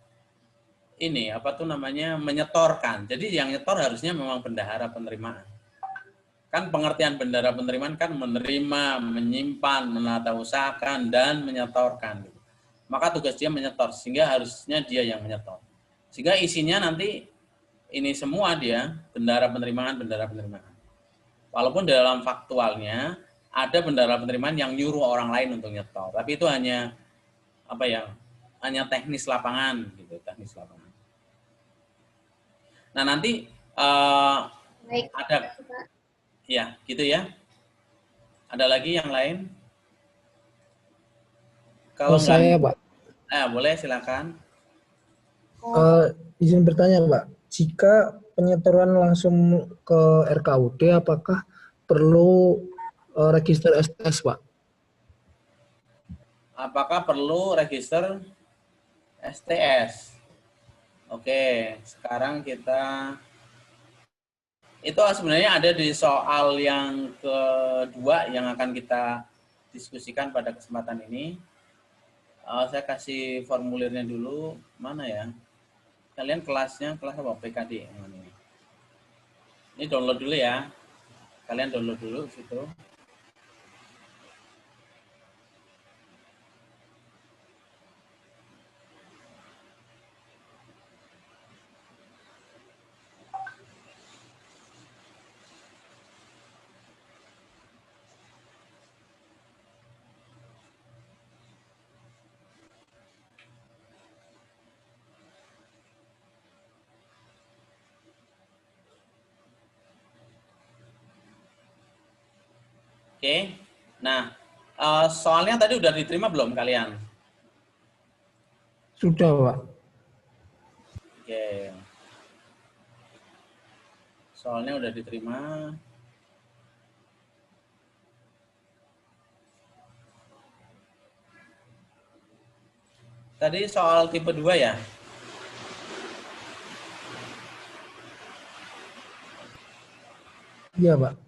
menyetorkan. Jadi yang nyetor harusnya memang bendahara penerimaan. Kan pengertian bendahara penerimaan kan menerima, menyimpan, menatausahakan, dan menyetorkan. Maka tugas dia menyetor, sehingga harusnya dia yang menyetor. Sehingga isinya nanti ini semua dia bendahara penerimaan. Walaupun dalam faktualnya ada bendahara penerimaan yang nyuruh orang lain untuk nyetor, tapi itu hanya hanya teknis lapangan gitu, teknis lapangan. Nah, nanti Baik. ada ya, gitu ya. Ada lagi yang lain? Kalau saya, Pak. boleh silakan. Izin bertanya, Mbak. Jika penyetoran langsung ke RKUD, apakah perlu register STS, Pak? Apakah perlu register STS? Oke, sekarang kita itu sebenarnya ada di soal yang kedua yang akan kita diskusikan pada kesempatan ini. Saya kasih formulirnya dulu, mana ya? Kalian kelasnya kelas apa? PKD. Ini download dulu ya. Kalian download dulu situ. Oke. Nah, soalnya tadi udah diterima belum kalian? Sudah, Pak. Oke. Soalnya udah diterima. Tadi soal tipe 2 ya? Iya, Pak.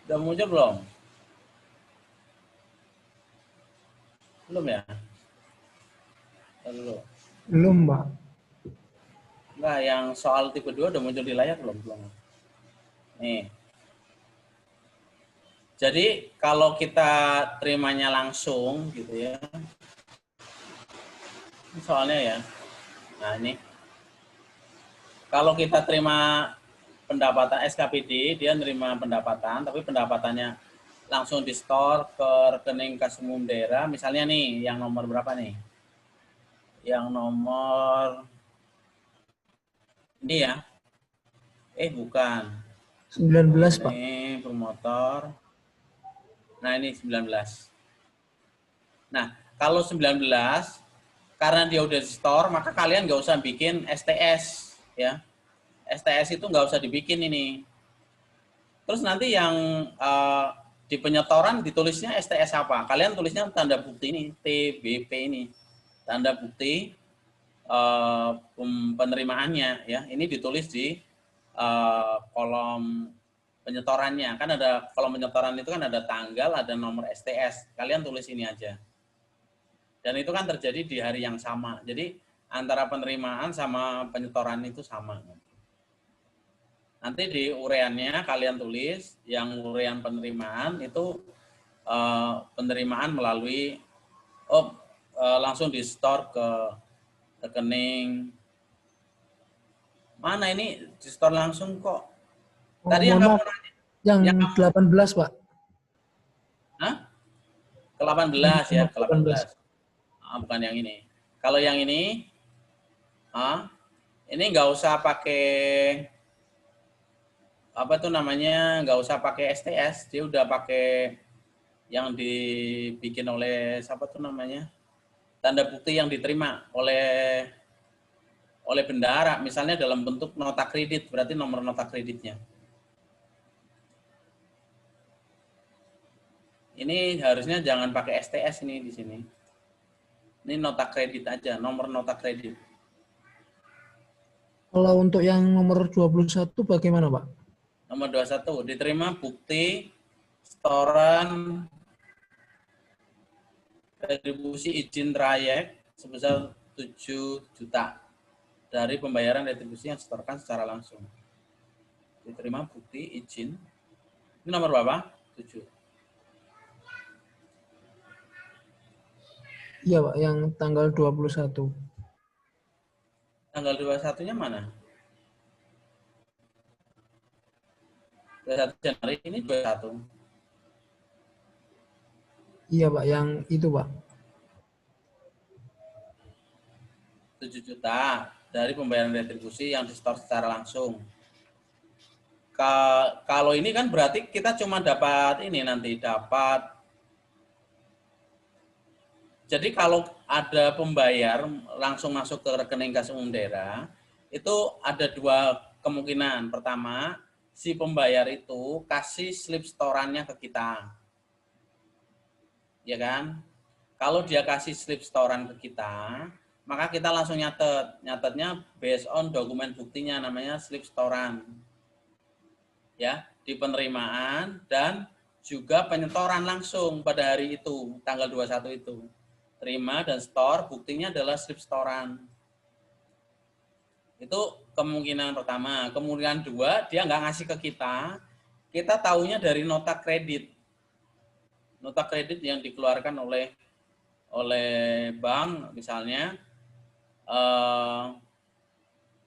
Udah muncul belum? Belum ya? Dulu. Belum, Pak. Enggak, yang soal tipe 2 udah muncul di layar belum? Belum. Nih. Jadi kalau kita terimanya langsung gitu ya. Ini soalnya ya. Nah, ini. Kalau kita terima pendapatan SKPD, dia nerima pendapatan, tapi pendapatannya langsung di-store ke rekening kas umum daerah. Misalnya nih, yang nomor berapa nih? Yang nomor ini ya. Bukan. 19, Pak. Ini promotor. Nah, ini 19. Nah, kalau 19, karena dia udah di-store, maka kalian nggak usah bikin STS. Ya, STS itu nggak usah dibikin ini. Terus nanti yang di penyetoran ditulisnya STS apa? Kalian tulisnya tanda bukti ini, TBP ini, tanda bukti penerimaannya ya. Ini ditulis di kolom penyetorannya. Kan ada kolom penyetoran itu kan ada tanggal, ada nomor STS. Kalian tulis ini aja. Dan itu kan terjadi di hari yang sama. Jadi antara penerimaan sama penyetoran itu sama. Nanti di ureannya kalian tulis yang urean penerimaan itu penerimaan melalui langsung di store ke rekening. Mana ini di store langsung kok? Tadi yang kamu nanya. Yang 18, Pak. Hah? Ke 18 ya, ke 18. Bukan yang ini. Kalau yang ini nggak usah pakai apa tuh namanya, nggak usah pakai STS, dia udah pakai yang dibikin oleh siapa tuh namanya, tanda bukti yang diterima oleh bendahara, misalnya dalam bentuk nota kredit, berarti nomor nota kreditnya. Ini harusnya jangan pakai STS ini di sini. Ini nota kredit aja, nomor nota kredit. Kalau untuk yang nomor 21 bagaimana, Pak? Nomor 21, diterima bukti setoran retribusi izin trayek sebesar 7 juta dari pembayaran retribusi yang setorkan secara langsung. Diterima bukti izin. Ini nomor berapa? 7. Iya, Pak, yang tanggal 21. Tanggal 21-nya mana? 21 Januari ini 21. Iya, Pak, yang itu, Pak. 7 juta dari pembayaran retribusi yang disetor secara langsung. Kalau ini kan berarti kita cuma dapat ini nanti dapat. Jadi kalau ada pembayar langsung masuk ke rekening kas umum daerah, itu ada dua kemungkinan. Pertama, si pembayar itu kasih slip setorannya ke kita. Ya kan? Kalau dia kasih slip setoran ke kita, maka kita langsung nyatet. Nyatetnya based on dokumen buktinya, namanya slip setoran. Ya, di penerimaan dan juga penyetoran langsung pada hari itu, tanggal 21 itu. Terima dan setor, buktinya adalah slip setoran. Itu kemungkinan pertama. Kemungkinan dua, dia nggak ngasih ke kita tahunya dari nota kredit. Nota kredit yang dikeluarkan oleh bank misalnya,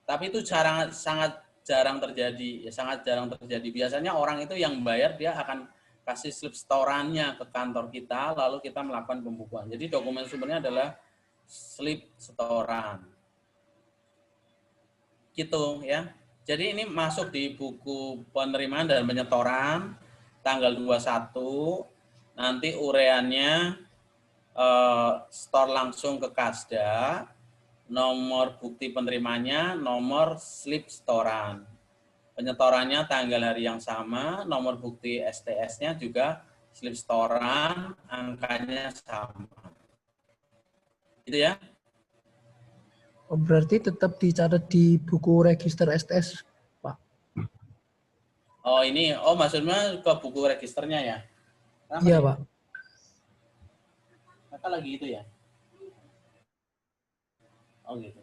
tapi itu sangat jarang terjadi, ya sangat jarang terjadi. Biasanya orang itu yang bayar dia akan kasih slip setorannya ke kantor kita, lalu kita melakukan pembukuan. Jadi dokumen sumbernya adalah slip setoran. Gitu ya. Jadi ini masuk di buku penerimaan dan penyetoran tanggal 21. Nanti ureannya setor langsung ke Kasda, nomor bukti penerimanya, nomor slip setoran. Penyetorannya tanggal hari yang sama, nomor bukti STS-nya juga slip setoran, angkanya sama. Gitu ya. Oh, berarti tetap dicatat di buku register STS, Pak. Oh ini, maksudnya ke buku registernya ya? Kenapa Iya, ya? Pak. Kakak lagi itu ya? Oh gitu.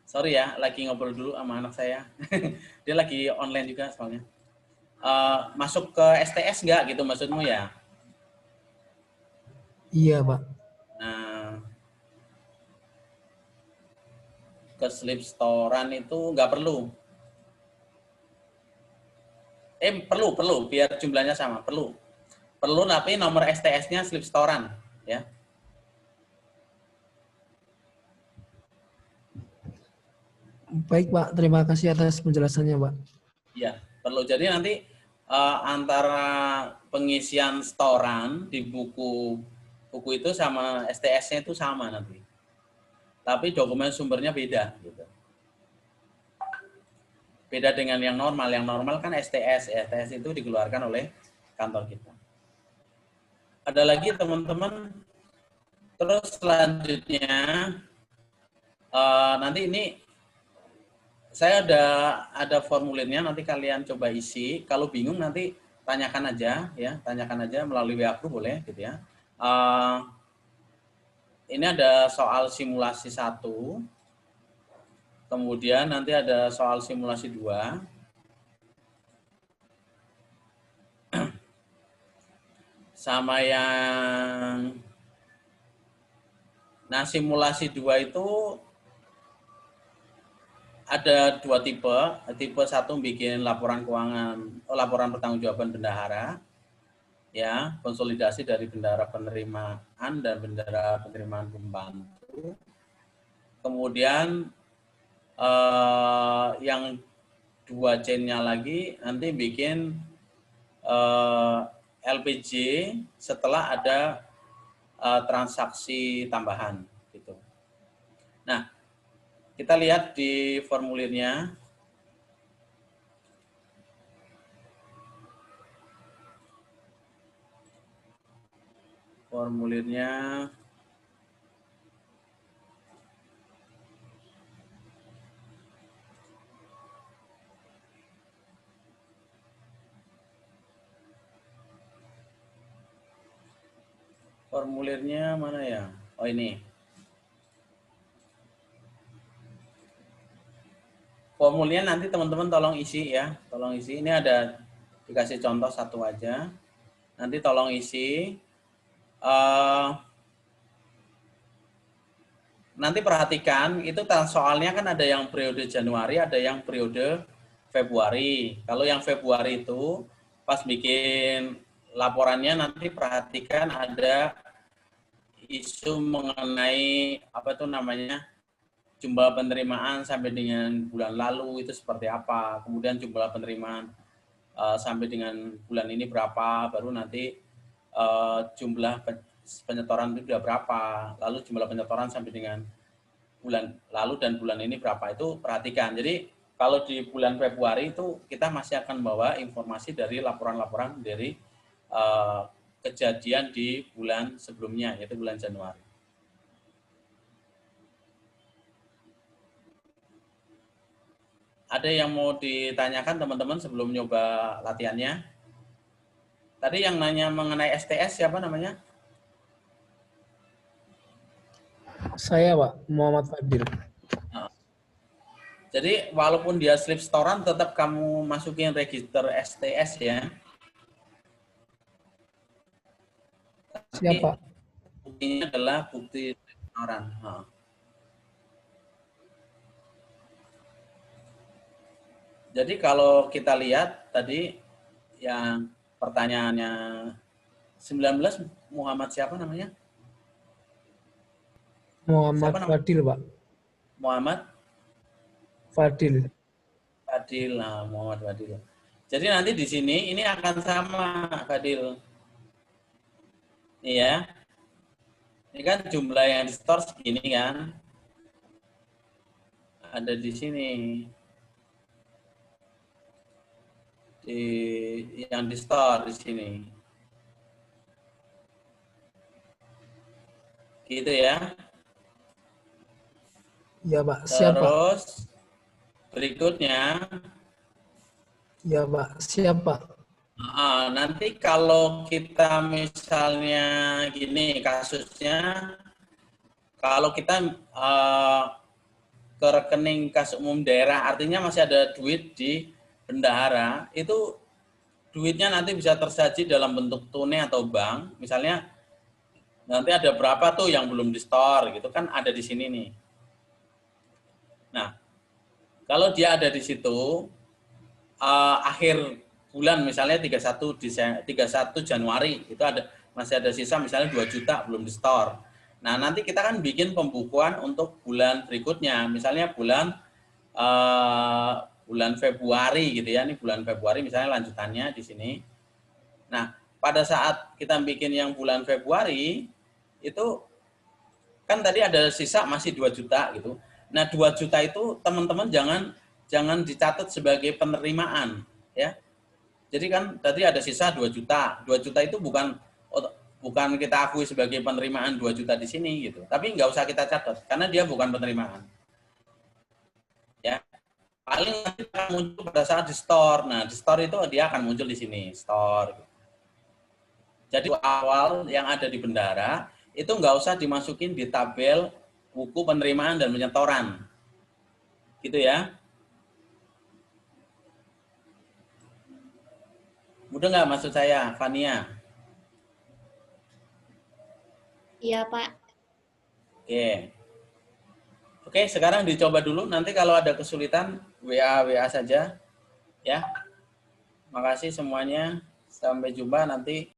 Sorry ya, lagi ngobrol dulu sama anak saya. Dia lagi online juga soalnya. Masuk ke STS nggak gitu maksudmu ya? Iya, Pak. Nah, ke slip setoran itu nggak perlu. Perlu, biar jumlahnya sama, perlu. Perlu tapi nomor STS-nya slip setoran, ya. Baik, Pak. Terima kasih atas penjelasannya, Pak. Iya, perlu. Jadi nanti antara pengisian setoran di buku itu sama STS-nya itu sama nanti. Tapi dokumen sumbernya beda, gitu. Beda dengan yang normal. Yang normal kan STS. STS itu dikeluarkan oleh kantor kita. Ada lagi teman-teman. Terus selanjutnya, nanti ini saya ada formulirnya. Nanti kalian coba isi. Kalau bingung nanti tanyakan aja, ya. Tanyakan aja melalui WA group boleh, gitu ya. Ini ada soal simulasi 1. Kemudian nanti ada soal simulasi 2. Sama yang... Nah, simulasi 2 itu ada 2 tipe. Tipe 1 bikin laporan keuangan, laporan pertanggungjawaban bendahara. Ya, konsolidasi dari bendahara penerimaan dan bendahara penerimaan pembantu. Kemudian yang 2 chain-nya lagi nanti bikin LPJ setelah ada transaksi tambahan gitu. Nah, kita lihat di formulirnya. Formulirnya mana ya? Oh ini. Formulirnya nanti teman-teman tolong isi ya. Tolong isi. Ini ada dikasih contoh 1 aja. Nanti tolong isi. Nanti perhatikan, itu soalnya kan ada yang periode Januari, ada yang periode Februari. Kalau yang Februari itu pas bikin laporannya nanti perhatikan ada isu mengenai apa itu namanya jumlah penerimaan sampai dengan bulan lalu itu seperti apa, kemudian jumlah penerimaan sampai dengan bulan ini berapa, baru nanti jumlah penyetoran itu sudah berapa, lalu jumlah penyetoran sampai dengan bulan lalu dan bulan ini berapa, itu perhatikan. Jadi kalau di bulan Februari itu kita masih akan membawa informasi dari laporan-laporan dari kejadian di bulan sebelumnya, yaitu bulan Januari. Ada yang mau ditanyakan teman-teman sebelum nyoba latihannya? Tadi yang nanya mengenai STS siapa namanya? Saya, Pak, Muhammad Fadil. Jadi walaupun dia slip setoran, tetap kamu masukin register STS ya. Siapa? Buktinya adalah bukti setoran. Jadi kalau kita lihat tadi yang pertanyaannya 19 Muhammad siapa namanya? Muhammad Siapa namanya? Fadil, Pak. Muhammad Fadil. Fadil, nah Muhammad Fadil. Jadi nanti di sini ini akan sama Fadil. Ini ya. Ini kan jumlah yang di store segini kan. Ada di sini. Yang di store di sini. Gitu ya. Ya, Pak. Siapa? Terus berikutnya, Ya, Pak. Siapa? nanti kalau kita misalnya gini kasusnya, kalau kita ke rekening kas umum daerah, artinya masih ada duit di bendahara, itu duitnya nanti bisa tersaji dalam bentuk tunai atau bank. Misalnya nanti ada berapa tuh yang belum di store gitu kan, ada di sini nih. Nah, kalau dia ada di situ, akhir bulan misalnya 31 Januari, itu masih ada sisa misalnya 2 juta belum di store. Nah, nanti kita kan bikin pembukuan untuk bulan berikutnya, misalnya bulan Februari gitu ya, ini bulan Februari misalnya lanjutannya di sini. Nah, pada saat kita bikin yang bulan Februari, itu kan tadi ada sisa masih 2 juta gitu. Nah, 2 juta itu teman-teman jangan dicatat sebagai penerimaan ya. Jadi kan tadi ada sisa 2 juta. 2 juta itu bukan kita akui sebagai penerimaan 2 juta di sini gitu. Tapi nggak usah kita catat karena dia bukan penerimaan. Ya. Paling nanti akan muncul pada saat di store. Nah, di store itu dia akan muncul di sini, store. Jadi awal yang ada di bendahara itu nggak usah dimasukin di tabel buku penerimaan dan penyetoran. Gitu ya. Mudah nggak maksud saya, Fania? Iya, Pak. Oke, sekarang dicoba dulu. Nanti kalau ada kesulitan, WA saja. Ya. Makasih semuanya. Sampai jumpa nanti.